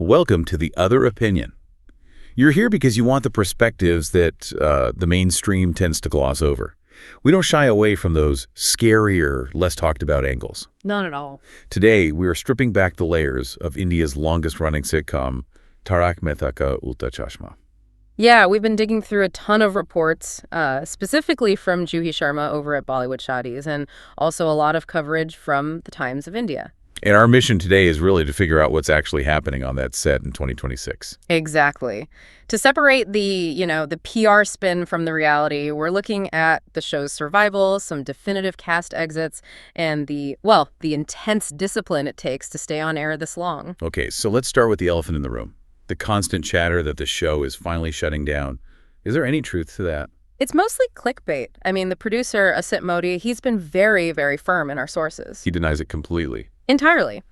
Welcome to The Other Opinion. You're here because you want the perspectives that the mainstream tends to gloss over. We don't shy away from those scarier, less talked about angles. Not at all. Today, we are stripping back the layers of India's longest-running sitcom, Taarak Mehta ka Ooltah Chashmah. Yeah, we've been digging through a ton of reports, specifically from Juhi Sharma over at Bollywood Shadis, and also a lot of coverage from the Times of India. And our mission today is really to figure out what's actually happening on that set in 2026. Exactly. To separate the PR spin from the reality, we're looking at the show's survival, some definitive cast exits, and the intense discipline it takes to stay on air this long. Okay, so let's start with the elephant in the room. The constant chatter that the show is finally shutting down. Is there any truth to that? It's mostly clickbait. I mean, the producer, Asit Modi, he's been very, very firm in our sources. He denies it completely. Entirely.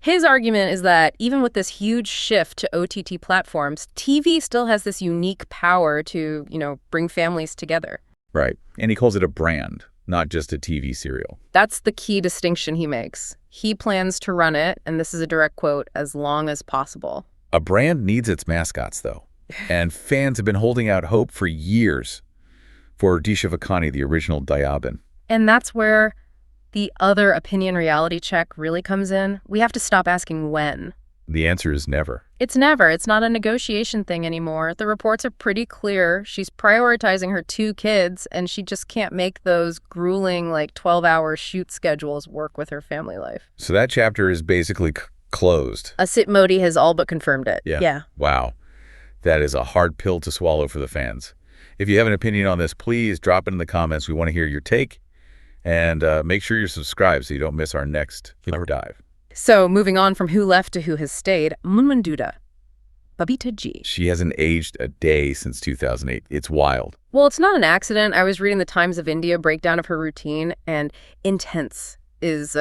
His argument is that even with this huge shift to OTT platforms, TV still has this unique power to, bring families together. Right. And he calls it a brand, not just a TV serial. That's the key distinction he makes. He plans to run it, and this is a direct quote, as long as possible. A brand needs its mascots, though. And fans have been holding out hope for years for Disha Vakani, the original Dayabin. And that's where the other opinion reality check really comes in. We have to stop asking when. The answer is never. It's never. It's not a negotiation thing anymore. The reports are pretty clear. She's prioritizing her 2 kids, and she just can't make those grueling, 12-hour shoot schedules work with her family life. So that chapter is basically closed. Asit Modi has all but confirmed it. Yeah. Wow. That is a hard pill to swallow for the fans. If you have an opinion on this, please drop it in the comments. We want to hear your take. And make sure you're subscribed so you don't miss our next dive. So moving on from who left to who has stayed, Munmun Duda, Babita G. She hasn't aged a day since 2008. It's wild. Well, it's not an accident. I was reading the Times of India breakdown of her routine, and intense is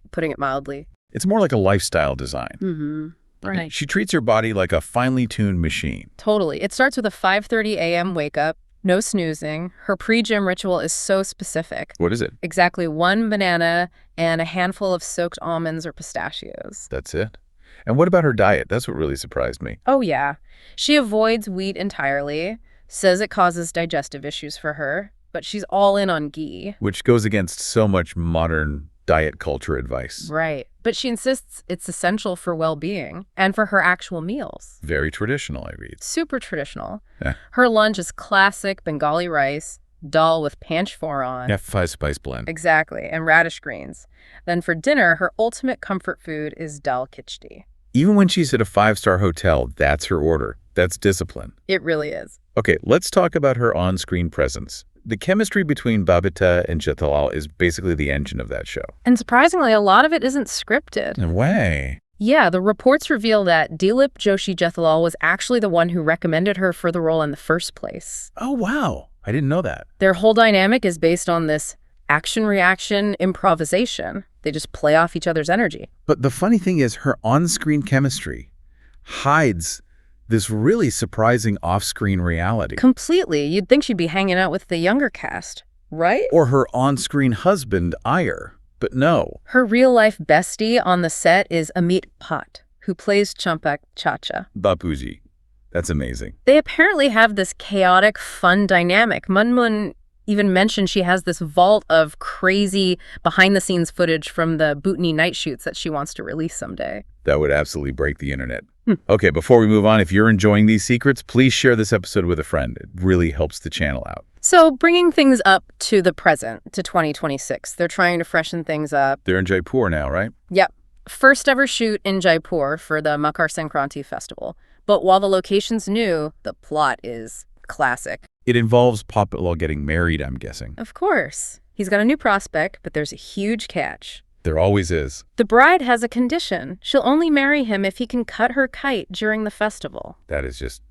putting it mildly. It's more like a lifestyle design. Mm-hmm. Right. She treats her body like a finely tuned machine. Totally. It starts with a 5:30 a.m. wake up. No snoozing. Her pre-gym ritual is so specific. What is it? Exactly 1 banana and a handful of soaked almonds or pistachios. That's it? And what about her diet? That's what really surprised me. Oh, yeah. She avoids wheat entirely, says it causes digestive issues for her, but she's all in on ghee. Which goes against so much modern diet culture advice. Right. But she insists it's essential for well-being and for her actual meals. Very traditional, I read. Super traditional. Yeah. Her lunch is classic Bengali rice, dal with panchphoron. Yeah, 5-spice blend. Exactly, and radish greens. Then for dinner, her ultimate comfort food is dal khichdi. Even when she's at a 5-star hotel, that's her order. That's discipline. It really is. Okay, let's talk about her on-screen presence. The chemistry between Babita and Jeetalal is basically the engine of that show. And surprisingly, a lot of it isn't scripted. No way. Yeah, the reports reveal that Dilip Joshi Jeetalal was actually the one who recommended her for the role in the first place. Oh, wow. I didn't know that. Their whole dynamic is based on this action-reaction improvisation. They just play off each other's energy. But the funny thing is her on-screen chemistry hides this really surprising off-screen reality. Completely. You'd think she'd be hanging out with the younger cast, right? Or her on-screen husband, Iyer. But no. Her real-life bestie on the set is Amit Bhatt, who plays Champak Chacha. Bapuji. That's amazing. They apparently have this chaotic, fun dynamic. Munmun even mentioned she has this vault of crazy behind-the-scenes footage from the Bhootani night shoots that she wants to release someday. That would absolutely break the internet. Okay, before we move on, if you're enjoying these secrets, please share this episode with a friend. It really helps the channel out. So bringing things up to the present, to 2026, they're trying to freshen things up. They're in Jaipur now, right? Yep. First ever shoot in Jaipur for the Makar Sankranti festival. But while the location's new, the plot is classic. It involves Popatlal getting married, I'm guessing. Of course. He's got a new prospect, but there's a huge catch. There always is. The bride has a condition. She'll only marry him if he can cut her kite during the festival. That is just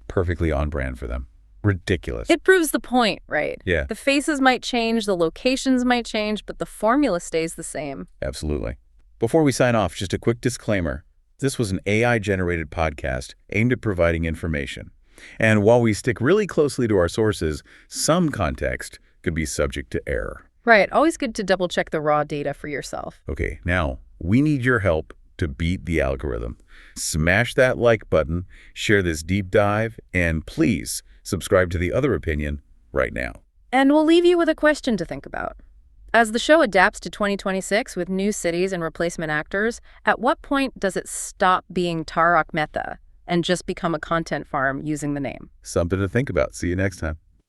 perfectly on brand for them. Ridiculous. It proves the point, right? Yeah. The faces might change, the locations might change, but the formula stays the same. Absolutely. Before we sign off, just a quick disclaimer. This was an AI-generated podcast aimed at providing information. And while we stick really closely to our sources, some context could be subject to error. Right. Always good to double-check the raw data for yourself. Okay, now, we need your help to beat the algorithm. Smash that like button, share this deep dive, and please subscribe to The Other Opinion right now. And we'll leave you with a question to think about. As the show adapts to 2026 with new cities and replacement actors, at what point does it stop being Taarak Mehta and just become a content farm using the name? Something to think about. See you next time.